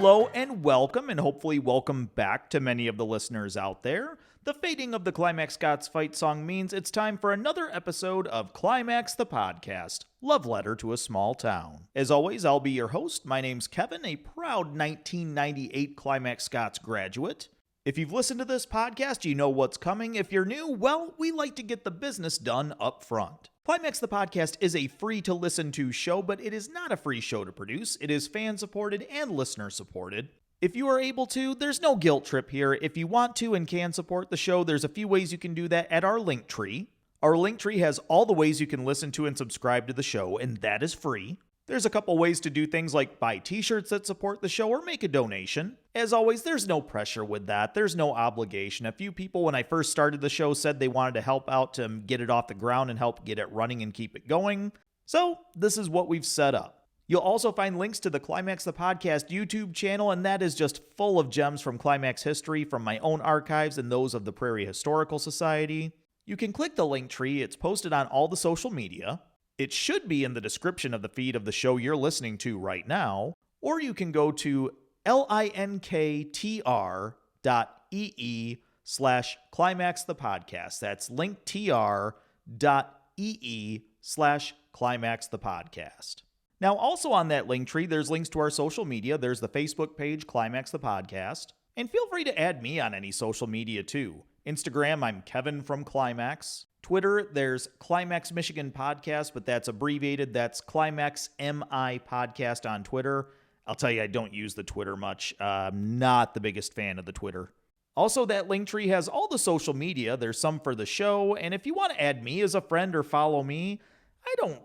Hello and welcome, and hopefully welcome back to many of the listeners out there. The fading of the Climax-Scotts fight song means it's time for another episode of Climax the Podcast, Love Letter to a Small Town. As always, I'll be your host. My name's Kevin, a proud 1998 Climax-Scotts graduate. If you've listened to this podcast, you know what's coming. If you're new, well, we like to get the business done up front. Climax the Podcast is a free-to-listen-to show, but it is not a free show to produce. It is fan-supported and listener-supported. If you are able to, there's no guilt trip here. If you want to and can support the show, there's a few ways you can do that at our Linktree. Our Linktree has all the ways you can listen to and subscribe to the show, and that is free. There's a couple ways to do things like buy t-shirts that support the show or make a donation. As always, there's no pressure with that. There's no obligation. A few people, when I first started the show, said they wanted to help out to get it off the ground and help get it running and keep it going. So this is what we've set up. You'll also find links to the Climax the Podcast YouTube channel, and that is just full of gems from Climax history, from my own archives and those of the Prairie Historical Society. You can click the link tree. It's posted on all the social media. It should be in the description of the feed of the show you're listening to right now, or you can go to linktr.ee/Climax the Podcast. That's linktr.ee/Climax the Podcast. Now, also on that link tree, there's links to our social media. There's the Facebook page, Climax the Podcast. And feel free to add me on any social media too. Instagram, I'm Kevin from Climax. Twitter, there's Climax Michigan Podcast, but that's abbreviated. That's Climax MI Podcast on Twitter. I'll tell you, I don't use the Twitter much. I'm not the biggest fan of the Twitter. Also, that link tree has all the social media. There's some for the show, and if you want to add me as a friend or follow me, I don't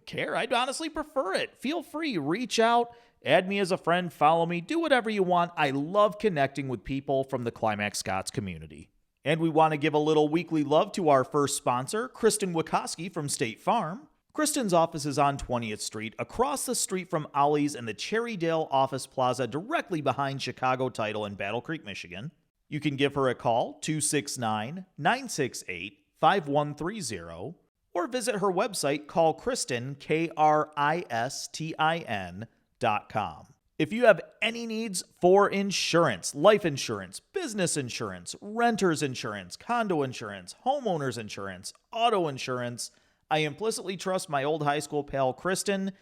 care. I'd honestly prefer it. Feel free, reach out, add me as a friend, follow me, do whatever you want. I love connecting with people from the Climax-Scotts community. And we want to give a little weekly love to our first sponsor, Kristen Wikoski from State Farm. Kristen's office is on 20th Street, across the street from Ollie's and the Cherrydale Office Plaza, directly behind Chicago Title in Battle Creek, Michigan. You can give her a call, 269-968-5130, or visit her website, callkristen, KRISTIN.com. If you have any needs for insurance, life insurance, business insurance, renter's insurance, condo insurance, homeowner's insurance, auto insurance, I implicitly trust my old high school pal, Kristen.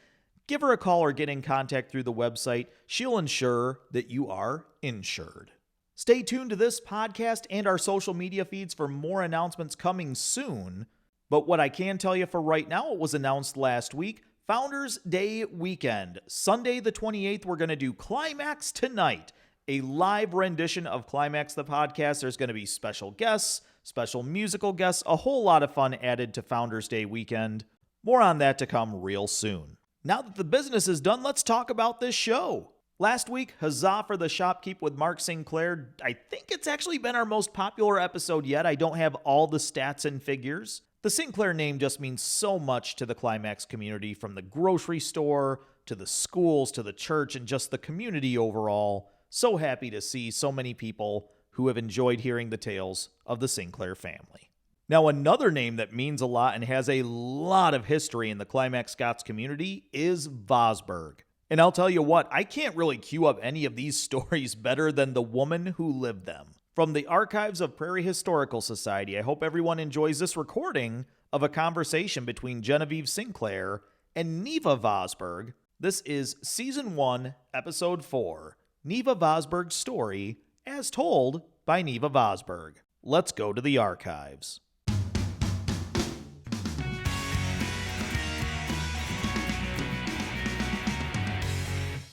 Give her a call or get in contact through the website. She'll ensure that you are insured. Stay tuned to this podcast and our social media feeds for more announcements coming soon. But what I can tell you for right now, it was announced last week, Founders Day weekend. Sunday the 28th, we're going to do Climax Tonight, a live rendition of Climax the Podcast. There's going to be special guests, special musical guests, a whole lot of fun added to Founders Day weekend. More on that to come real soon. Now that the business is done, let's talk about this show. Last week, Huzzah for the Shopkeep with Mark Sinclair. I think it's actually been our most popular episode yet. I don't have all the stats and figures. The Sinclair name just means so much to the Climax community, from the grocery store to the schools to the church and just the community overall. So happy to see so many people who have enjoyed hearing the tales of the Sinclair family. Now, another name that means a lot and has a lot of history in the Climax-Scotts community is Vosburg. And I'll tell you what, I can't really cue up any of these stories better than the woman who lived them. From the archives of Prairie Historical Society, I hope everyone enjoys this recording of a conversation between Genevieve Sinclair and Neva Vosburg. This is Season 1, Episode 4, Neva Vosburg's story, as told by Neva Vosburg. Let's go to the archives.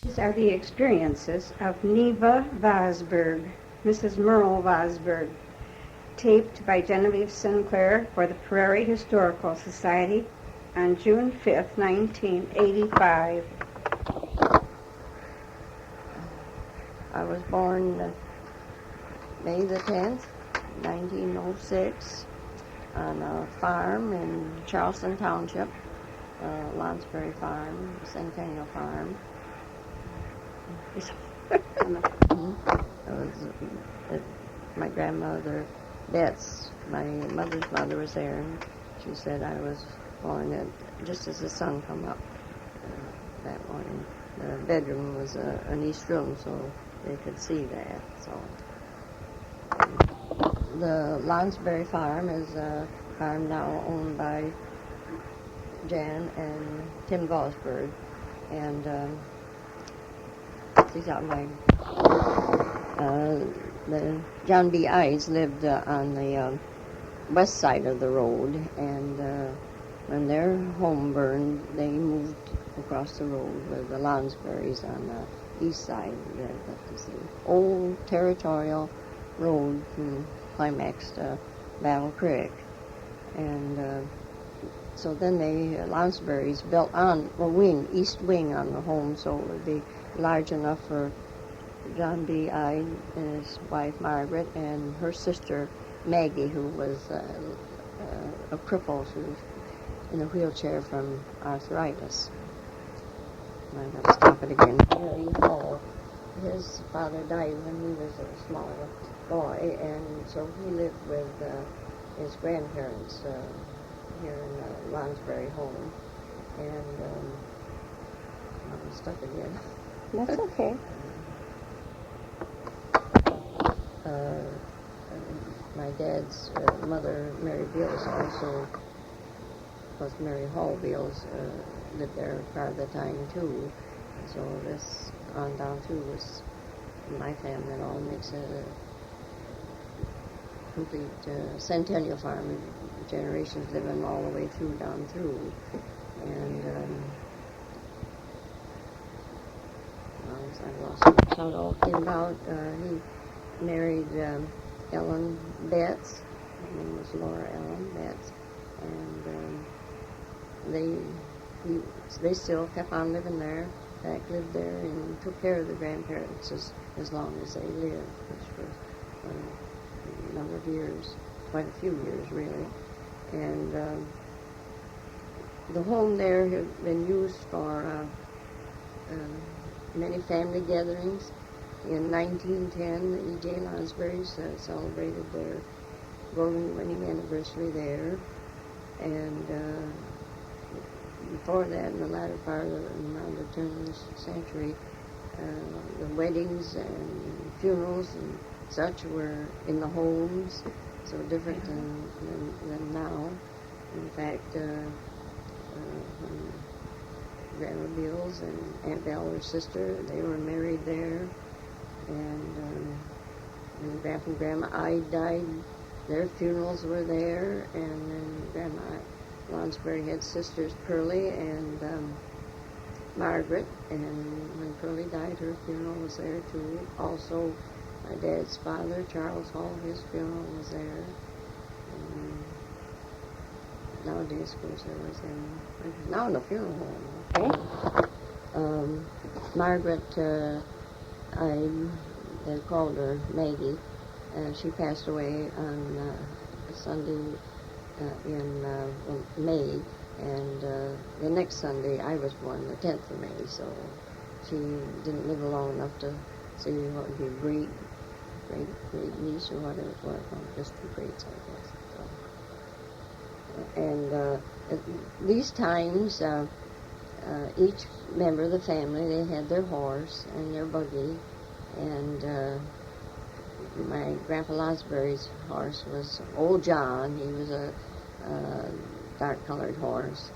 These are the experiences of Neva Vosburg, Mrs. Merle Vosburg, taped by Genevieve Sinclair for the Prairie Historical Society on June 5th, 1985. I was born May the 10th, 1906, on a farm in Charleston Township, Lonsbury Farm, Centennial Farm. My grandmother, Betts, my mother's mother, was there, and she said I was born just as the sun come up that morning. the bedroom was an east room, so they could see that. So the Lonsberry Farm is a farm now owned by Jan and Tim Vosburg, and she's out my the John B. Ives lived on the west side of the road, and when their home burned, they moved across the road with the Lonsberries on the east side. That's the old territorial road from Climax to Battle Creek, and so then the Lonsberries built on a wing, east wing on the home, so it would be large enough for John B. Ide and his wife Margaret and her sister Maggie, who was a cripple. She was in a wheelchair from arthritis. I'm going to stop it again. Harry Hall, his father died when he was a small boy, and so he lived with his grandparents here in the Lonsberry home. And I'm stuck again. That's okay. My dad's mother, Mary Beals, also, plus Mary Hall Beals, lived there part of the time too. So this on down through was my family. It all makes a complete centennial farm. Generations living all the way through, down through. And I lost how it all came about. He married Ellen Betts. Her name was Laura Ellen Betts, and they still kept on living there. In fact, lived there and took care of the grandparents as long as they lived, which was a number of years, quite a few years really. And the home there had been used for many family gatherings. In 1910, the E.J. Lonsberries celebrated their golden wedding anniversary there. And before that, in the latter part of around the turn of the century, the weddings and funerals and such were in the homes, so different than now. In fact, when Grandma Beals and Aunt Belle, her sister, they were married there. And when Grandpa and Grandma Ide died, their funerals were there. And then Grandma Lonsberry had sisters Pearlie and Margaret. And when Pearlie died, her funeral was there too. Also, my dad's father, Charles Hall, his funeral was there. And nowadays, of course, there was now in the funeral home. Okay. Margaret, they called her Maggie. She passed away on Sunday in May, and the next Sunday I was born, the 10th of May, so she didn't live long enough to see what would be great niece or whatever it was, just the greats, I guess. So, and at these times, each member of the family, they had their horse and their buggy, and my Grandpa Lonsberry's horse was Old John. He was a dark-colored horse.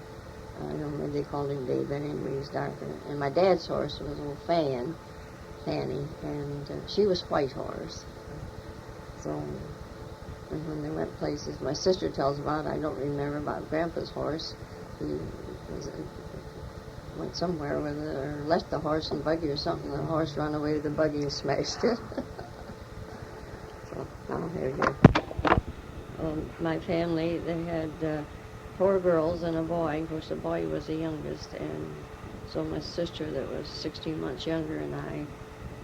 I don't know, maybe they called him David, anyway, he was darker. And my dad's horse was Old Fanny, and she was White Horse. So, and when they went places, my sister tells about, I don't remember about Grandpa's horse. He went somewhere with it, or left the horse and buggy or something. The horse ran away with the buggy and smashed it. So, now here you go. My family, they had 4 girls and a boy. Of course, the boy was the youngest, and so my sister that was 16 months younger and I,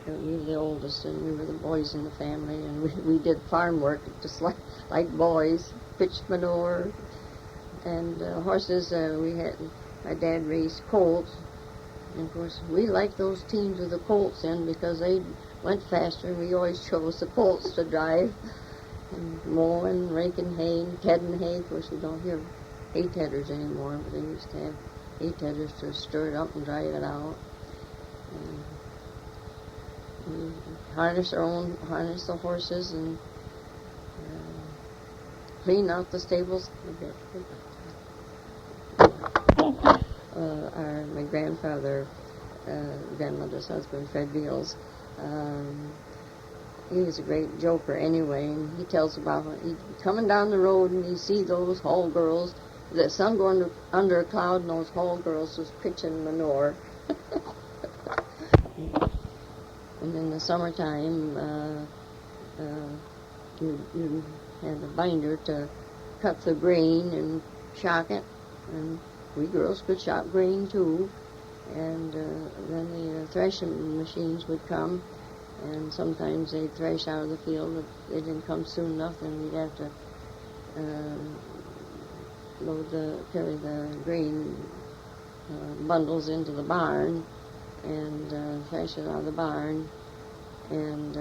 we were the oldest, and we were the boys in the family, and we did farm work just like boys, pitched manure, and horses. My dad raised colts, and of course we liked those teams with the colts in because they went faster, and we always chose the colts to drive, and mowing, raking hay, and tedding hay. Of course we don't hear hay tedders anymore, but they used to have hay tedders to stir it up and drive it out. We harness the horses and clean out the stables. My grandfather, grandmother's husband, Fred Beals, he was a great joker anyway, and he tells about when he'd be coming down the road and he'd see those hall girls, the sun going under a cloud, and those hall girls was pitching manure. And in the summertime, you had a binder to cut the grain and shock it, and we girls could shock grain too. And then the threshing machines would come, and sometimes they'd thresh out of the field. If they didn't come soon enough, then we'd have to carry the grain bundles into the barn and thresh it out of the barn. And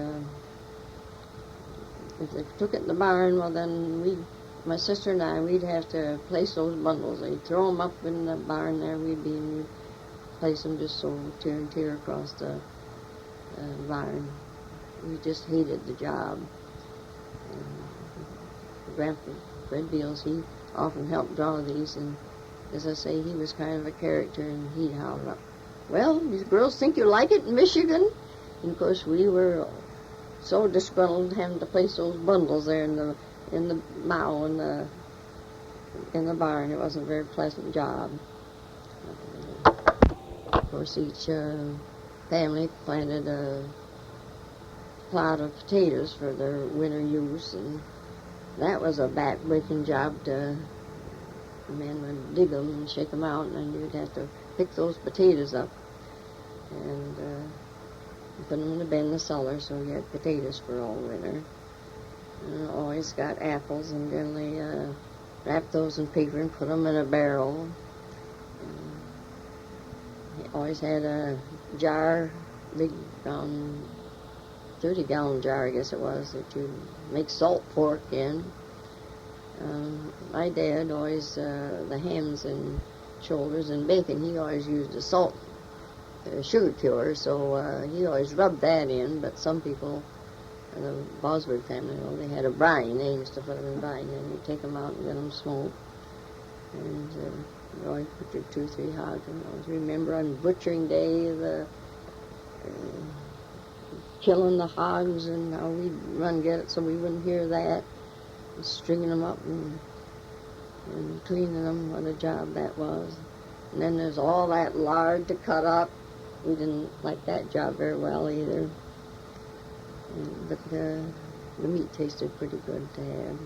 if they took it in the barn, well then my sister and I, we'd have to place those bundles. They'd throw them up in the barn there, we'd place them just so tear and tear across the barn. We just hated the job. Grandpa Fred Beals, he often helped draw these, and as I say, he was kind of a character, and he'd holler up, "Well, these girls think you like it in Michigan?" And of course we were so disgruntled having to place those bundles there in the mow in the barn. It wasn't a very pleasant job. Of course, each family planted a plot of potatoes for their winter use, and that was a back-breaking job. The men would dig them and shake them out, and then you'd have to pick those potatoes up and put them in the bin in the cellar, so you had potatoes for all winter. And always got apples, and generally wrapped those in paper and put them in a barrel. Always had a jar, big 30-gallon jar, I guess it was, that you'd make salt pork in. My dad always, the hams and shoulders and bacon, he always used a salt sugar cure, so he always rubbed that in. But some people, the Vosburg family, they had a brine. They used to put them in brine, and you'd take them out and get them smoked. And we always butchered 2 or 3 hogs. And I always remember on butchering day, the killing the hogs and how we'd run get it so we wouldn't hear that. And stringing them up and cleaning them, what a job that was. And then there's all that lard to cut up. We didn't like that job very well either. But the meat tasted pretty good to have.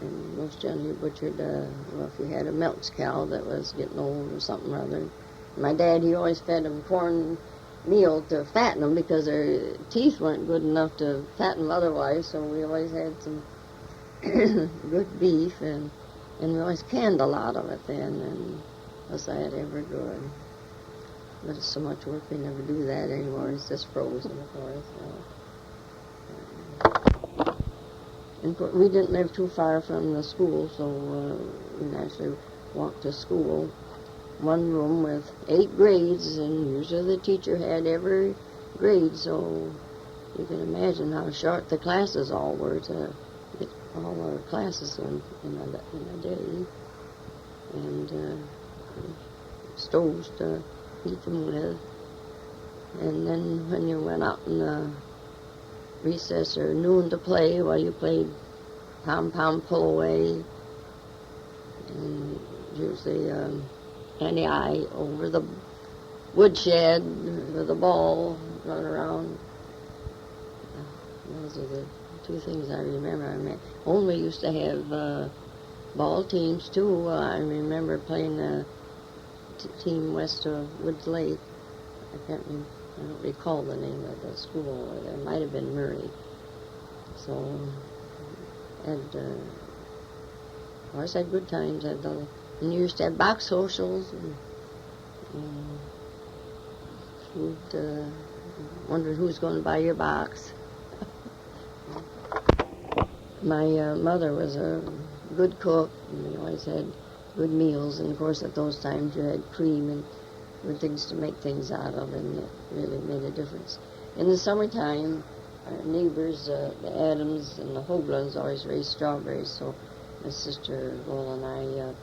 And most generally butchered, if you had a Melks cow that was getting old or something or other. My dad, he always fed them corn meal to fatten them because their teeth weren't good enough to fatten them otherwise, so we always had some good beef, and we always canned a lot of it then, and was that ever good. But it's so much work, we never do that anymore. It's just frozen, of course. And we didn't live too far from the school, so we naturally walked to school. One room with 8 grades, and usually the teacher had every grade, so you can imagine how short the classes all were to get all our classes in a day. And stoves to heat them with. And then when you went out in the recess or noon to play, well, you played pom-pom pull away, and usually any-eye over the woodshed with the ball, run around. Those are the 2 things I remember. I mean, only used to have ball teams too. I remember playing a team west of Woods Lake. I don't recall the name of the school. There might have been Murray. So, and always had good times. And you used to have box socials, and food. Wondered who's going to buy your box. My mother was a good cook, and we always had good meals. And of course, at those times, you had cream and were things to make things out of, and it really made a difference. In the summertime, our neighbors, the Adams and the Hoaglands, always raised strawberries, so my sister Gola and I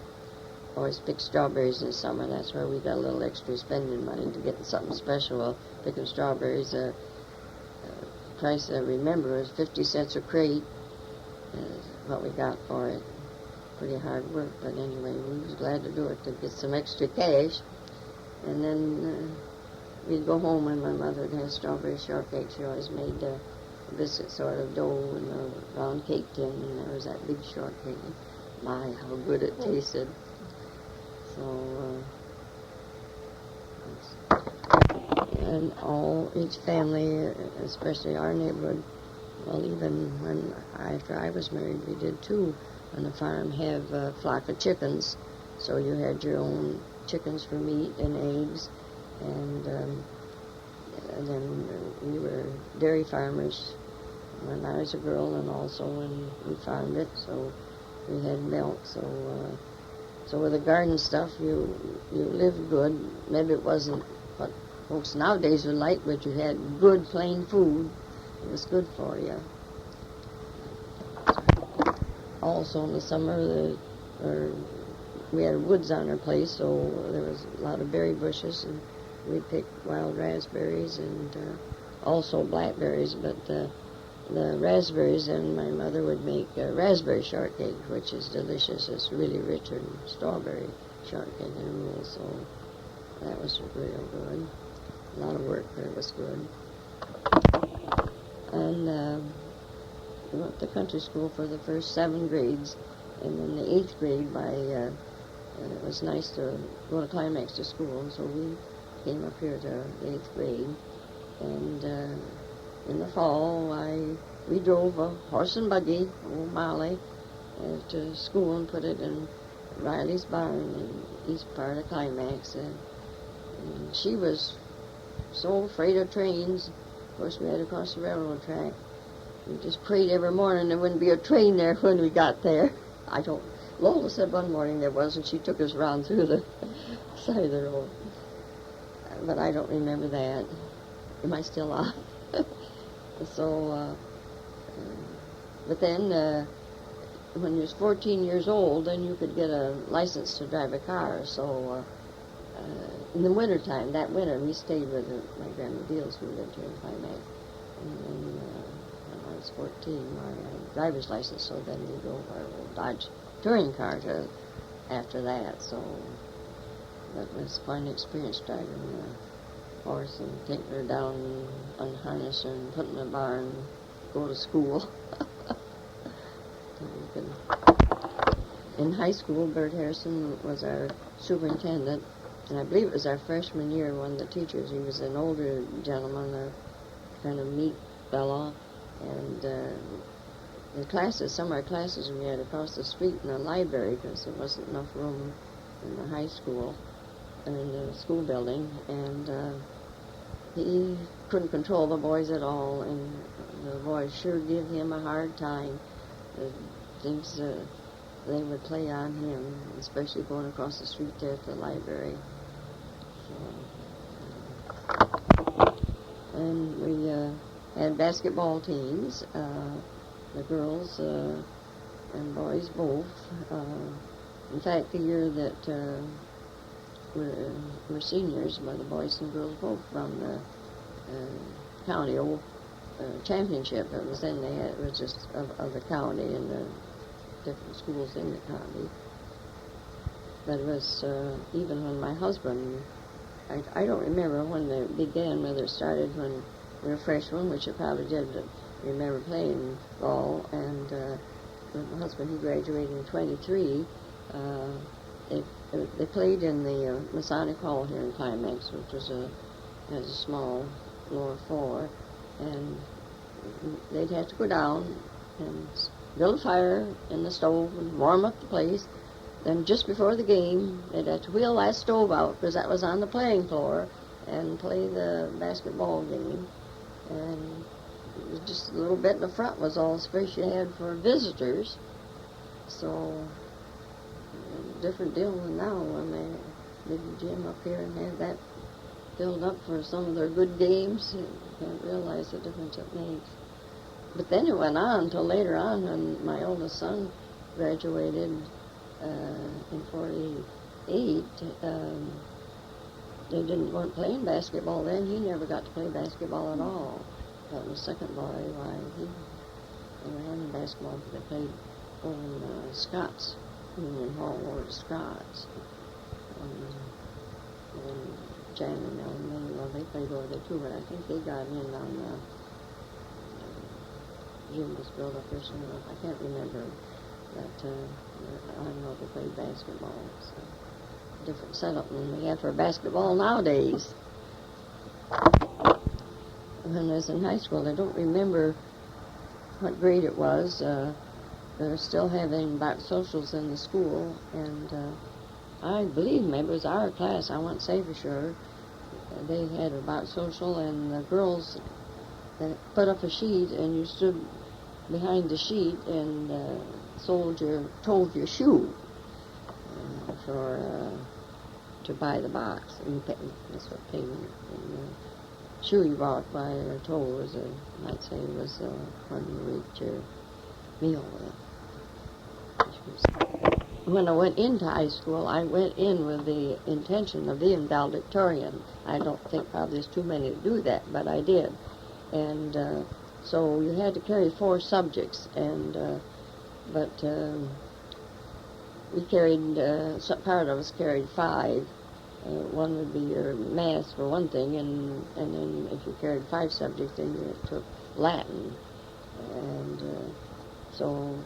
always picked strawberries in the summer. That's where we got a little extra spending money to get something special. Well, picking strawberries, price I remember was 50 cents a crate, is what we got for it. Pretty hard work, but anyway, we was glad to do it to get some extra cash. And then we'd go home and my mother would have strawberry shortcake. She always made a biscuit sort of dough in a round cake tin, and there was that big shortcake. My, how good it tasted. So, and each family, especially our neighborhood, well, even when after I was married, we did too, on the farm, have a flock of chickens. So you had your own chickens for meat and eggs, and then we were dairy farmers when I was a girl, and also when we farmed it, so we had milk. So with the garden stuff, you lived good. Maybe it wasn't what folks nowadays would like, but you had good, plain food. It was good for you. Also in the summer, we had woods on our place, so there was a lot of berry bushes, and we'd pick wild raspberries and also blackberries, but the raspberries, and my mother would make raspberry shortcake, which is delicious. It's really richer than strawberry shortcake in a rule, so that was real good. A lot of work, but it was good. And we went to country school for the first 7 grades, and in the 8th grade, it was nice to go to Climax to school, so we came up here to 8th grade, and in the fall, we drove a horse and buggy, old Molly, to school and put it in Riley's barn in the east part of Climax, and she was so afraid of trains. Of course, we had to cross the railroad track. We just prayed every morning there wouldn't be a train there when we got there. Lola said one morning there was, and she took us around through the side of the road. But I don't remember that. Am I still on? So, but then when you was 14 years old, then you could get a license to drive a car. So in the wintertime, that winter, we stayed with my grandma Deals, who lived here in Climax. And then when I was 14, my driver's license, so then we drove our old Dodge touring car after that. So that was quite an experience, driving the horse and taking her down, unharness her and put in the barn, and go to school. In high school, Bert Harrison was our superintendent, and I believe it was our freshman year, one of the teachers. He was an older gentleman, a kind of meek fellow, and the classes, some of our classes we had across the street in the library because there wasn't enough room in the high school, in the school building, and he couldn't control the boys at all, and the boys sure give him a hard time. The things they would play on him, especially going across the street there at the library. So, and we had basketball teams, the girls and boys both. In fact, the year that we're seniors, but the boys and girls both from the county championship. It was then it was just of the county and the different schools in the county. But it was even when my husband, I don't remember when it began, whether it started when we were freshmen, which it probably did remember playing ball, and my husband, he graduated in 23. They played in the Masonic Hall here in Climax, which was has a small lower floor, and they'd have to go down and build a fire in the stove and warm up the place. Then just before the game, they'd have to wheel that stove out because that was on the playing floor and play the basketball game. And it was just a little bit in the front was all the space you had for visitors. So different deal than now when they big gym up here and have that filled up for some of their good games. You can't realize the difference it makes. But then it went on until later on when my oldest son graduated in 48. They weren't playing basketball then. He never got to play basketball at all. But my second boy, why, they were having basketball, but they played over in Scotts, Union Hall, over to Scotts. And Jan and Ellen, well, they played over there too, but I think they got in on gym was built up there somewhere. I can't remember, but I know they played basketball. So different setup than we have for basketball nowadays. When I was in high school, I don't remember what grade it was. They're still having back socials in the school, and I believe maybe it was our class, I won't say for sure. They had a box social, and the girls put up a sheet, and you stood behind the sheet and told your shoe to buy the box. And that's what paid. And the shoe you bought by or told was I'd say was when you reach your meal. When I went into high school, I went in with the intention of being valedictorian. I don't think probably there's too many to do that, but I did. And so you had to carry 4 subjects, and but we carried, part of us carried 5. One would be your math for one thing, and then if you carried 5 subjects, then you took Latin. And so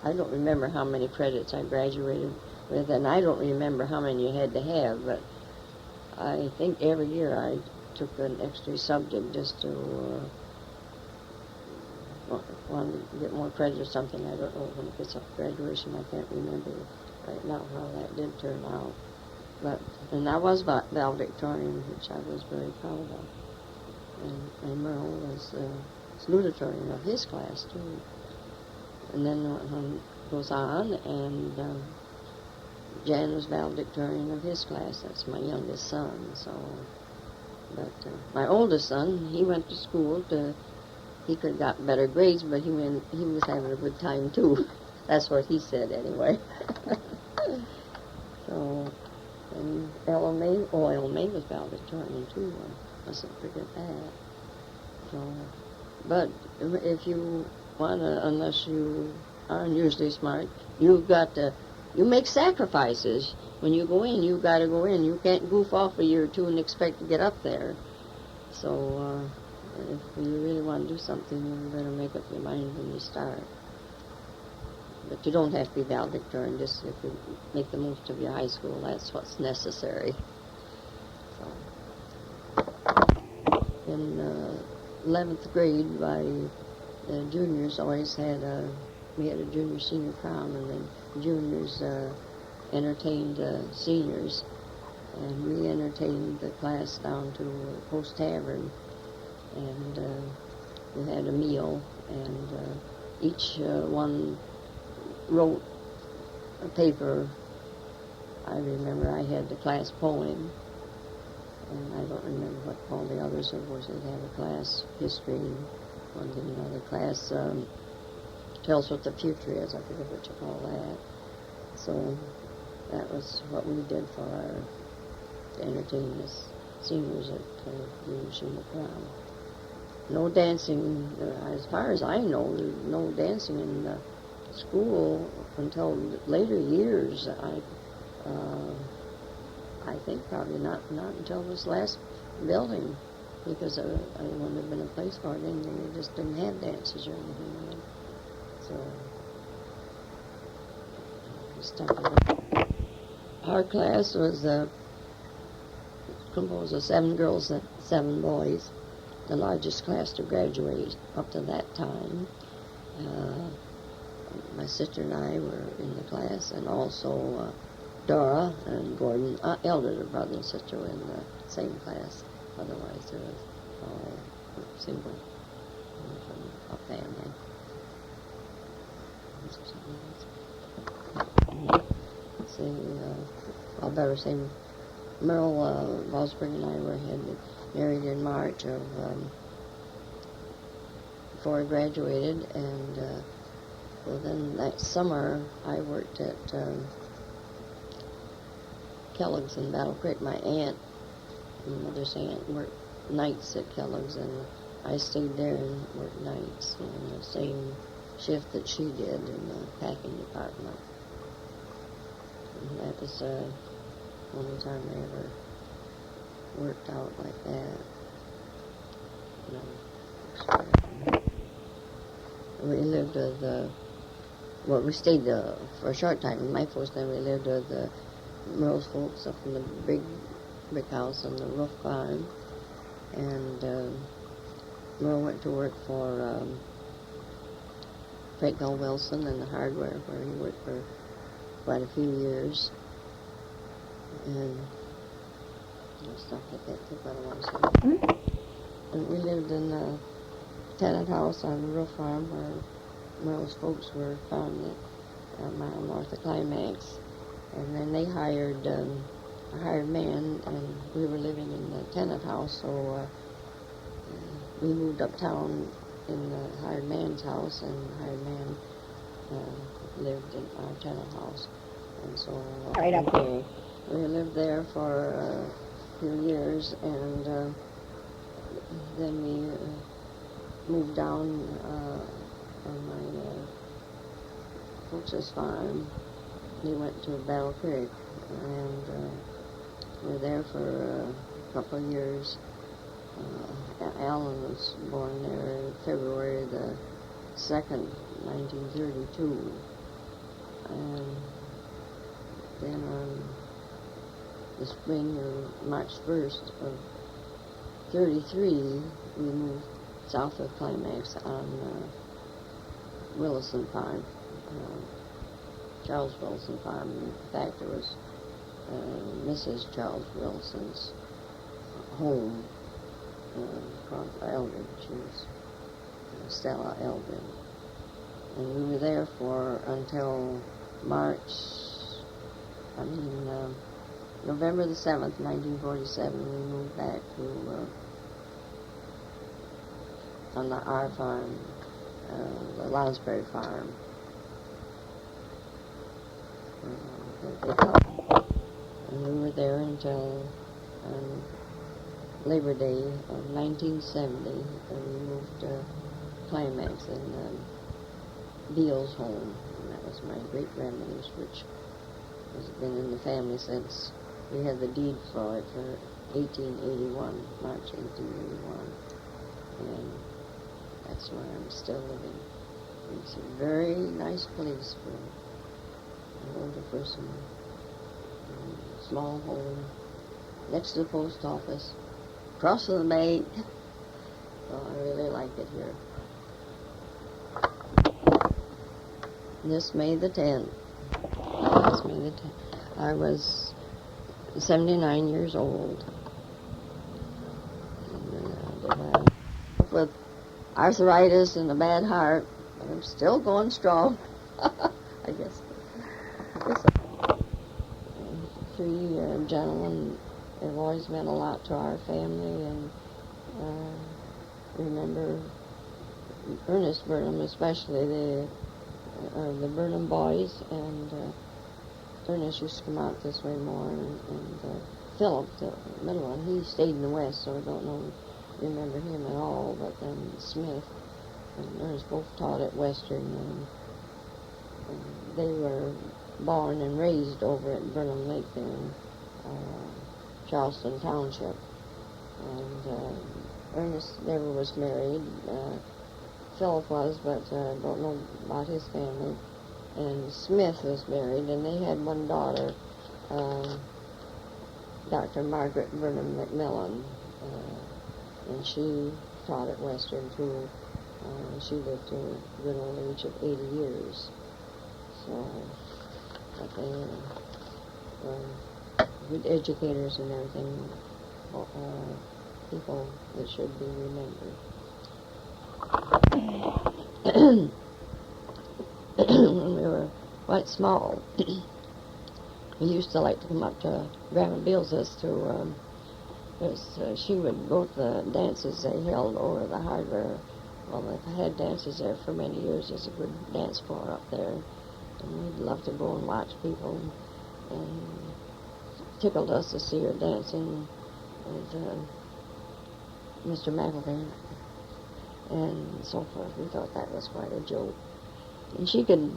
I don't remember how many credits I graduated with, and I don't remember how many you had to have, but I think every year I took an extra subject just to want to get more credit or something. I don't know when it gets up to graduation. I can't remember right now how that did turn out. And I was valedictorian, which I was very proud of. And Merle was salutatorian of his class, too. And then it goes on, and Jan was valedictorian of his class. That's my youngest son. So, but my oldest son, he went to school he could have got better grades, but he was having a good time too. That's what he said anyway. So, and Ella May was valedictorian too. I mustn't forget that. So, but if you unless you are unusually smart, you make sacrifices. When you go in, you got to go in. You can't goof off a year or two and expect to get up there. So if you really want to do something, you better make up your mind when you start. But you don't have to be valedictorian. Just if you make the most of your high school, that's what's necessary. So in 11th grade, the juniors always we had a junior-senior prom, and the juniors entertained seniors, and we entertained the class down to Post Tavern, and we had a meal, and each one wrote a paper. I remember I had the class poem, and I don't remember what all the others of course they'd have a class history. One thing, another class tells what the future is. I forget what you call that. So that was what we did for to entertain the seniors at the senior prom. No dancing, as far as I know, no dancing in the school until later years. I think probably not until this last building, because there wouldn't have been a place for it, and they just didn't have dances or anything. So, our class was composed of 7 girls and 7 boys, the largest class to graduate up to that time. My sister and I were in the class, and also Dora and Gordon, elder brother and sister, were in the same class. Otherwise, there was all single from a family. Let's see, well, better say Merle Vosburg and I had married in March of before I graduated, and well, then that summer I worked at Kellogg's in Battle Creek. My aunt, my mother's aunt, worked nights at Kellogg's, and I stayed there and worked nights in the same shift that she did in the packing department. And that was the only time I ever worked out like that. We lived with well, we stayed for a short time in my folks. Then we lived with Merle's folks up in the big brick house on the roof farm, and Merle went to work for Frank L. Wilson in the hardware, where he worked for quite a few years, and stuff like that took quite a long time. And we lived in a tenant house on the roof farm where Merle's folks were found a mile north of Climax. And then they hired a hired man, and we were living in the tenant house, so we moved uptown in the hired man's house, and the hired man lived in our tenant house. And so Right up there. we lived there for a few years, and then we moved down on my folks' farm. We went to Battle Creek, and we were there for a couple of years. Alan was born there February the 2nd, 1932. And then on the spring of March 1st of 33, we moved south of Climax on Willison Farm, Charles Wilson Farm. In fact, it was Mrs. Charles Wilson's home called Eldred. She was Stella Eldred. And we were there for until November the 7th, 1947, we moved back to on our farm, the Lounsbury farm. And we were there until Labor Day of 1970, and we moved to Climax in Beale's home, and that was my great-grandmother's, which has been in the family since we had the deed for it for 1881, March 1881, and that's where I'm still living. It's a very nice place for an older person. Small home, next to the post office, across from the bank. So I really like it here. This May the 10th. I was 79 years old. And, with arthritis and a bad heart, but I'm still going strong. I guess. Three gentlemen have always meant a lot to our family, and remember Ernest Burnham, especially the Burnham boys, and Ernest used to come out this way more, and Philip, the middle one, he stayed in the West, so I don't remember him at all, but then Smith and Ernest both taught at Western, and they were born and raised over at Burnham Lake there in Charleston Township. And Ernest never was married. Philip was, but don't know about his family. And Smith was married, and they had one daughter, Dr. Margaret Burnham McMillan, and she taught at Western too. She lived to a good old age of 80 years. So, but they were good educators and everything, people that should be remembered. When we were quite small, he used to like to come up to Grandma Bill's to, she would go to the dances they held over the hardware. Well, they've had dances there for many years. There's a good dance floor up there. And we'd love to go and watch people. And tickled us to see her dancing with Mr. McElvain and so forth. We thought that was quite a joke. And she could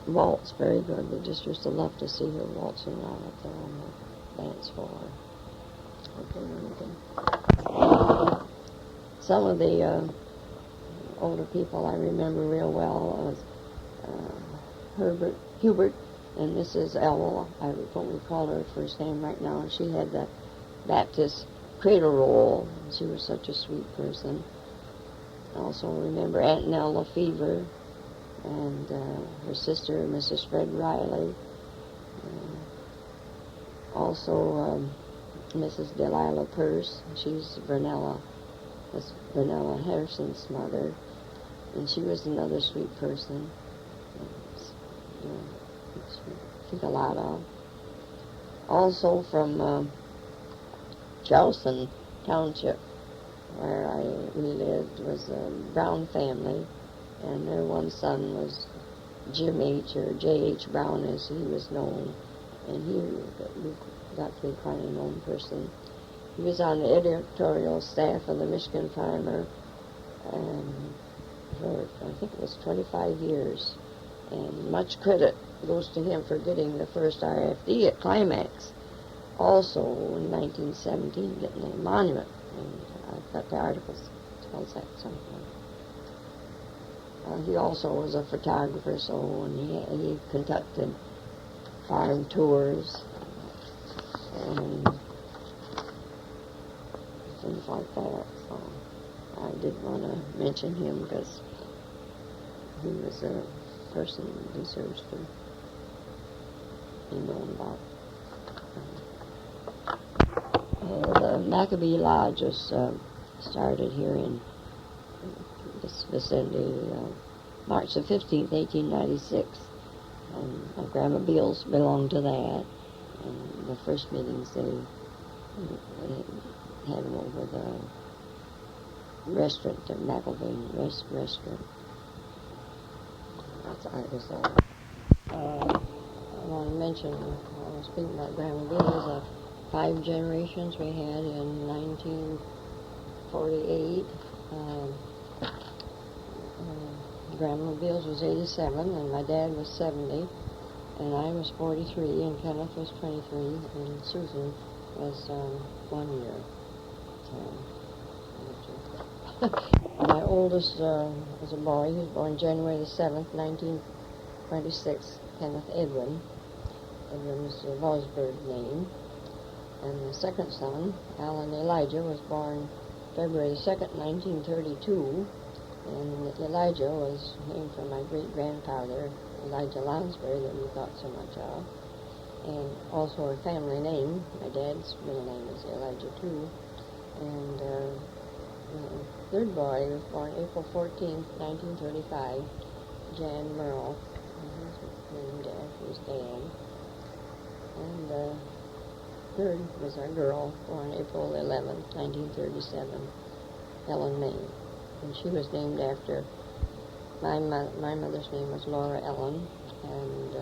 waltz very good. We just used to love to see her waltzing around up there on the dance floor. Some of the older people I remember real well was Hubert and Mrs. Elwell. I don't recall her first name right now. And she had the Baptist cradle roll. She was such a sweet person. I also remember Aunt Nell Lefevre and her sister, Mrs. Fred Riley. Also Mrs. Delilah Peirce. She's Vernella Harrison's mother. And she was another sweet person. Think a lot of. Also from Charleston Township, where we lived, was a Brown family, and their one son was Jim H. or J.H. Brown as he was known, and he got to be quite a known person. He was on the editorial staff of the Michigan Farmer for, I think it was 25 years, and much credit goes to him for getting the first RFD at Climax. Also, in 1917, getting a monument, and I've got the articles tells that somewhere. He also was a photographer, so and he conducted farm tours and things like that. So I did want to mention him because he was a person who deserves to be known about. The Maccabee Lodge was started here in this vicinity March the 15th, 1896. My Grandma Beals belonged to that. And the first meetings they had them over the restaurant, the McElvain restaurant. That's artist there. I want to mention, I was speaking about Grandma Beals, 5 generations we had in 1948. Grandma Beals was 87, and my dad was 70, and I was 43, and Kenneth was 23, and Susan was 1 year. So, my oldest was a boy. He was born January the 7th, 1926, Kenneth Edwin. Edwin was the Vosburg name. And the second son, Alan Elijah, was born February the 2nd, 1932. And Elijah was named for my great-grandfather, Elijah Lounsbury, that we thought so much of. And also a family name. My dad's middle name is Elijah, too. And the third boy was born April 14th, 1935, Jan Merle. He was named after his dad. And third was our girl, born April 11th, 1937, Ellen May. And she was named after, my mother's name was Laura Ellen, and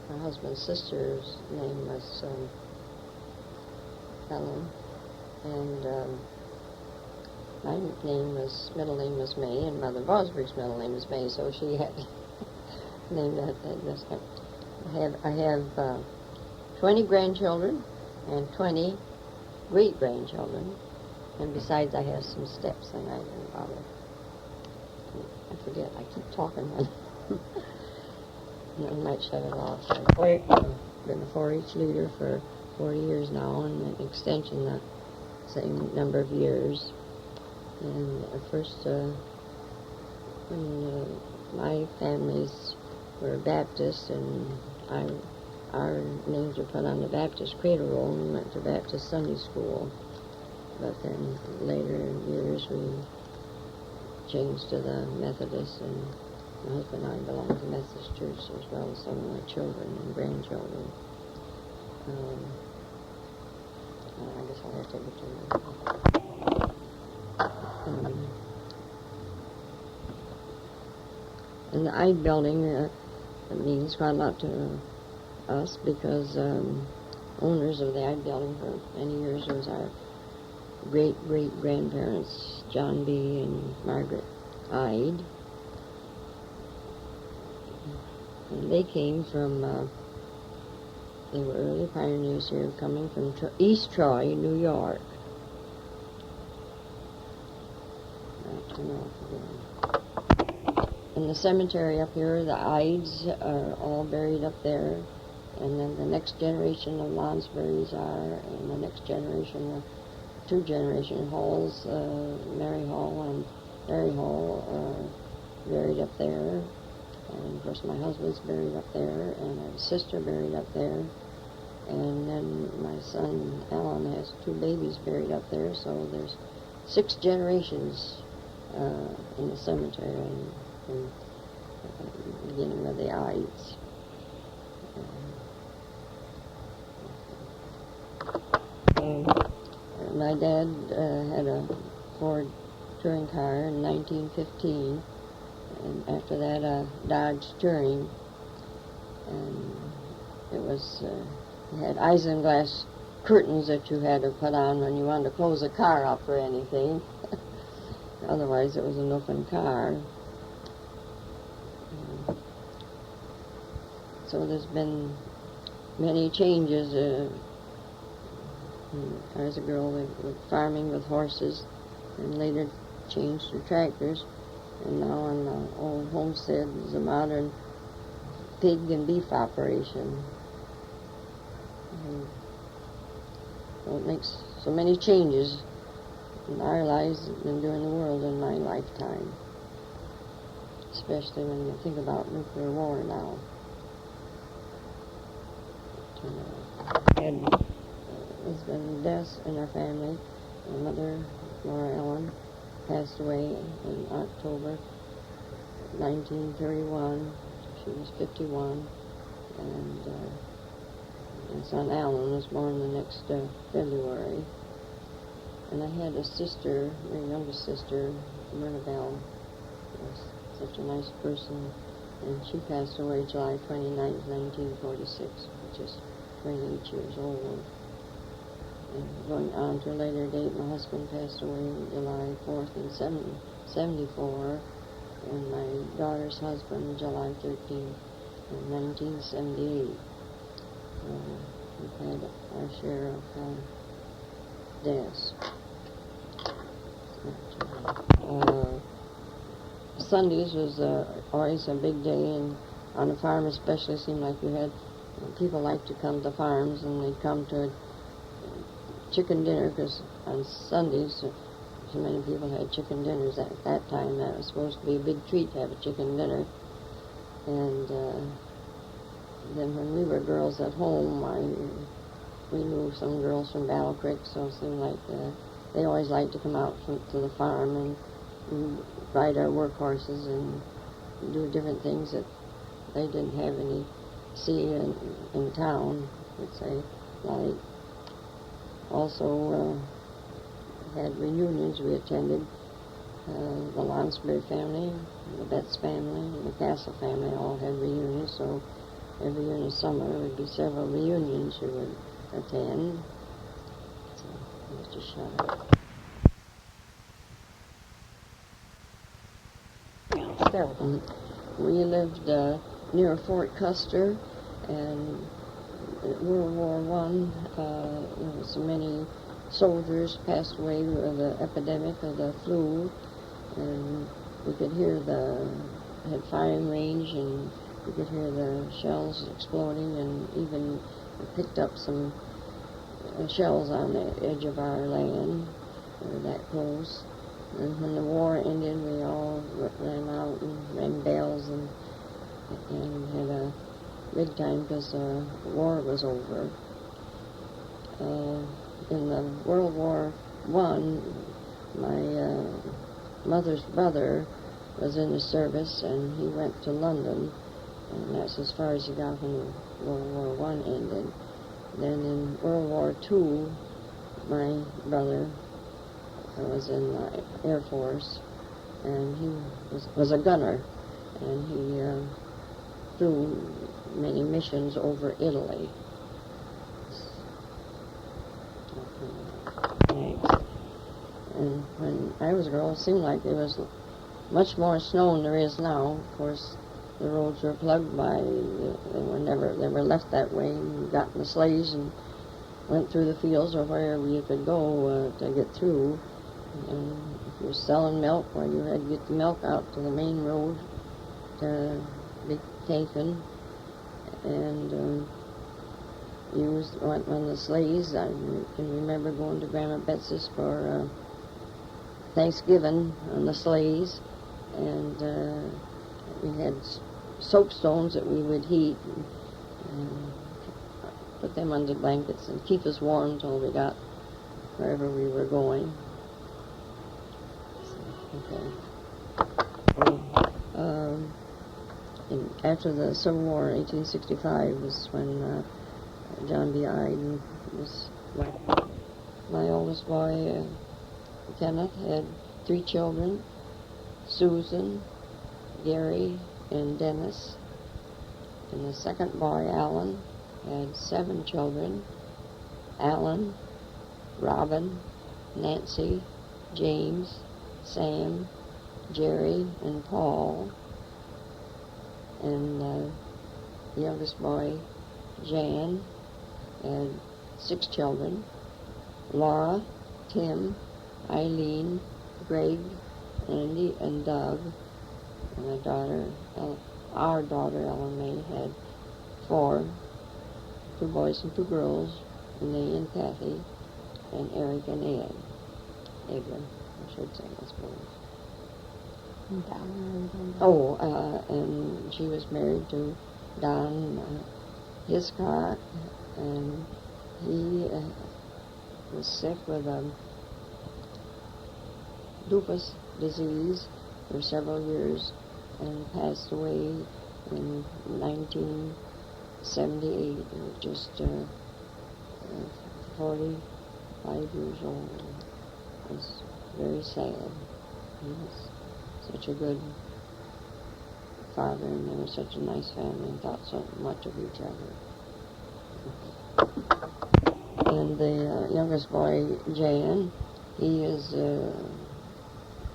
my husband's sister's name was Ellen, and my middle name was May, and Mother Vosburg's middle name was May, so she had named that. I have 20 grandchildren and 20 great-grandchildren, and besides I have some steps, and I didn't bother. I forget, I keep talking. I might shut it off. I've been a 4-H leader for 40 years now, and an extension the same number of years. And first, when my families were Baptist, and our names were put on the Baptist cradle roll, and we went to Baptist Sunday School. But then later in years we changed to the Methodist, and My husband and I belong to the Methodist Church as well as some of my children and grandchildren. I guess I'll have to take it to you. And the Ide building means quite a lot to us because owners of the Ide building for many years was our great-great-grandparents, John B. and Margaret Ide. And they came from, they were early pioneers here, coming from East Troy, New York. I'll turn off again. In the cemetery up here, the Ides are all buried up there. And then the next generation of Lonsburys are, and the next generation, two generation Halls, Mary Hall and Larry Hall are buried up there. And of course my husband's buried up there, and I have a sister buried up there. And then my son Alan has two babies buried up there, so there's 6 generations in the cemetery from the beginning of the Ides. My dad had a Ford touring car in 1915, and after that a Dodge Touring, and it was it had isinglass curtains that you had to put on when you wanted to close a car up or anything. Otherwise it was an open car. So there's been many changes. I was a girl with farming with horses, and later changed to tractors, and now on the old homestead is a modern pig and beef operation. So it makes so many changes in our lives and during the world in my lifetime, especially when you think about nuclear war now. And there's been deaths in our family. My mother, Laura Ellen, passed away in October 1931. She was 51, and my son Alan was born the next February. And I had a sister, my youngest sister, Myrna Bell, was such a nice person, and she passed away July 29th, 1946, which is 28 years old. And going on to a later date, my husband passed away July 4th in 1974, and my daughter's husband July 13th in 1978. We've had our share of deaths. Sundays was always a big day, and on a farm especially, it seemed like you had people like to come to farms, and they'd come to chicken dinner, because on Sundays so many people had chicken dinners at that time. That was supposed to be a big treat to have a chicken dinner. And then when we were girls at home, we knew some girls from Battle Creek, so it seemed like they always liked to come out to the farm and ride our work horses and do different things that they didn't have any see in town, would say, like also had reunions we attended. The Lonsbury family, the Betts family, and the Castle family all had reunions, so every year in the summer there would be several reunions you would attend. So let's just shut up. We lived near Fort Custer, and World War I, there were so many soldiers passed away with the epidemic of the flu, and we could hear had firing range, and we could hear the shells exploding, and even picked up some shells on the edge of our land. We were that close. And when the war ended, we all ran out and rang bells and had a big time because the war was over. In the World War I, my mother's brother was in the service, and he went to London, and that's as far as he got when World War One ended. Then in World War II, my brother was in the Air Force, and he was a gunner, and he flew many missions over Italy. Thanks. And when I was a girl, it seemed like there was much more snow than there is now. Of course, the roads were plugged by, they were left that way. You got in the sleighs and went through the fields or wherever you could go to get through. And if you were selling milk, well, you had to get the milk out to the main road to be taken. And went on the sleighs. I can remember going to Grandma Betsy's for Thanksgiving on the sleighs, and we had soapstones that we would heat and put them under blankets and keep us warm until we got wherever we were going. Okay. And after the Civil War in 1865 was when John B. Iden was my oldest boy. Kenneth had 3 children, Susan, Gary, and Dennis. And the second boy, Alan, had 7 children, Alan, Robin, Nancy, James, Sam, Jerry, and Paul. And the youngest boy, Jan, had 6 children, Laura, Tim, Eileen, Greg, Andy, and Doug. And our daughter, Ellen May, had 4, 2 boys and 2 girls, Renee and Kathy, and Eric and Ed. Edwin, I should say, I suppose. And she was married to Don Hiscock, and he was sick with lupus disease for several years and passed away in 1978. He was just 45 years old. It was very sad. He was such a good father, and they were such a nice family and thought so much of each other. And the youngest boy, Jan, he is a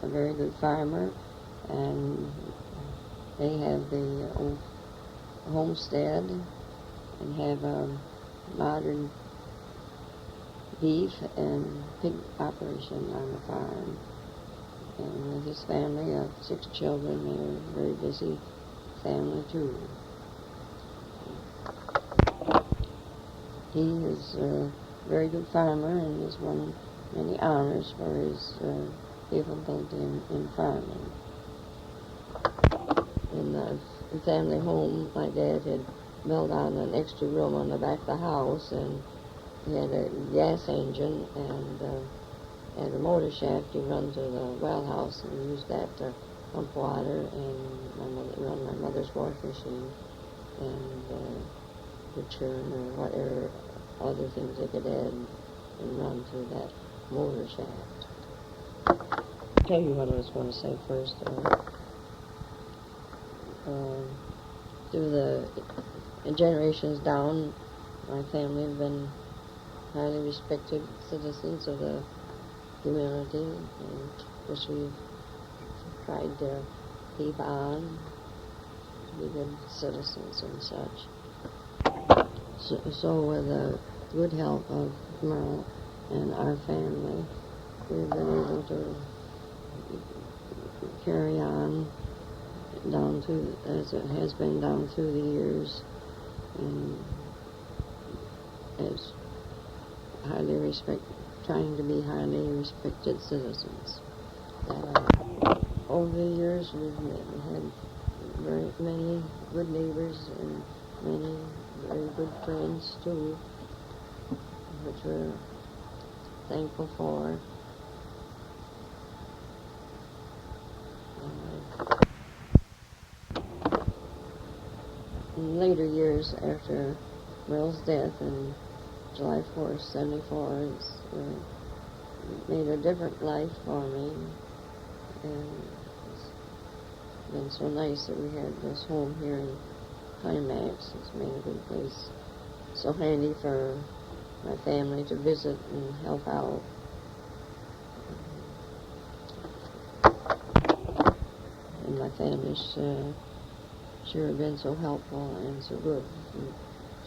very good farmer, and they have the old homestead and have a modern beef and pig operation on the farm. And with his family of 6 children, they're a very busy family too. He is a very good farmer and has won many honors for his capability in farming. In the family home, my dad had built on an extra room on the back of the house, and he had a gas engine and a motor shaft. He run to the well house and used that to pump water and run my mother's wash machine and the churn or whatever other things they could add and run through that motor shaft. I'll tell you what I was going to say first. Through the generations down, my family have been highly respected citizens of the community, and of course we've tried to keep on to be good citizens and such. So with the good help of Merle and our family, we've been able to carry on down through, as it has been down through the years, and as trying to be highly respected citizens. Over the years, we've had very many good neighbors and many very good friends too, which we're thankful for. in later years after Merle's death in July 4th, 74, it's made a different life for me. And it's been so nice that we had this home here in Climax. It's made a good place. So handy for my family to visit and help out. And my family's sure have been so helpful and so good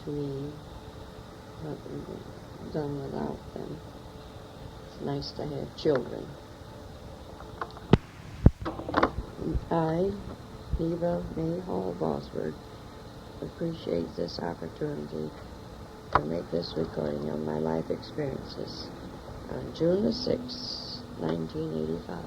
to me. Nothing done without them. It's nice to have children. I, Neva Vosburg, appreciate this opportunity to make this recording of my life experiences on June the 6th, 1985.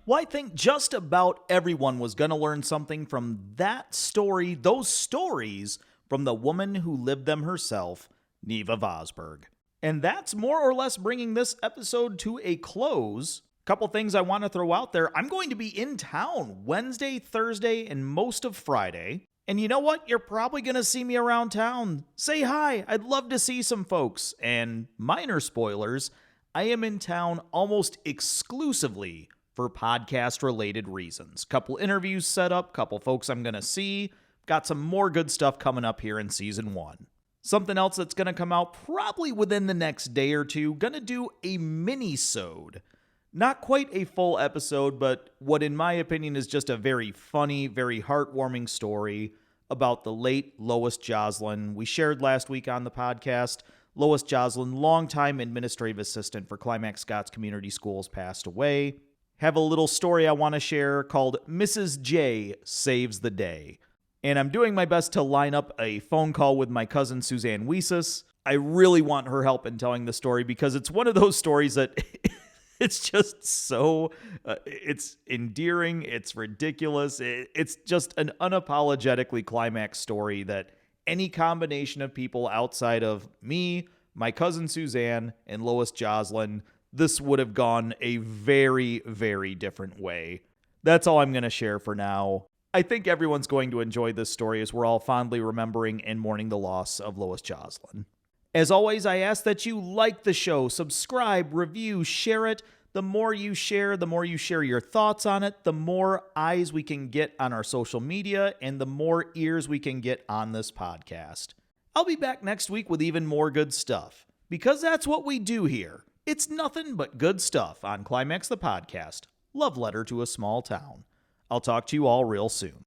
Well, I think just about everyone was going to learn something from that story, those stories, from the woman who lived them herself, Neva Vosburg. And that's more or less bringing this episode to a close. Couple things I want to throw out there. I'm going to be in town Wednesday, Thursday, and most of Friday. And you know what? You're probably going to see me around town. Say hi. I'd love to see some folks. And minor spoilers, I am in town almost exclusively for podcast-related reasons. Couple interviews set up, couple folks I'm going to see. Got some more good stuff coming up here in Season 1. Something else that's going to come out probably within the next day or two. Going to do a mini-sode. Not quite a full episode, but what in my opinion is just a very funny, very heartwarming story about the late Lois Joslin. We shared last week on the podcast. Lois Joslin, longtime administrative assistant for Climax-Scotts Community Schools, passed away. Have a little story I want to share called Mrs. J Saves the Day. And I'm doing my best to line up a phone call with my cousin Suzanne Wiesis. I really want her help in telling the story because it's one of those stories that it's just so, it's endearing, it's ridiculous. It's just an unapologetically Climax story that any combination of people outside of me, my cousin Suzanne, and Lois Joslin, this would have gone a very, very different way. That's all I'm going to share for now. I think everyone's going to enjoy this story as we're all fondly remembering and mourning the loss of Lois Joslin. As always, I ask that you like the show, subscribe, review, share it. The more you share your thoughts on it, the more eyes we can get on our social media and the more ears we can get on this podcast. I'll be back next week with even more good stuff, because that's what we do here. It's nothing but good stuff on Climax the Podcast, Love Letter to a Small Town. I'll talk to you all real soon.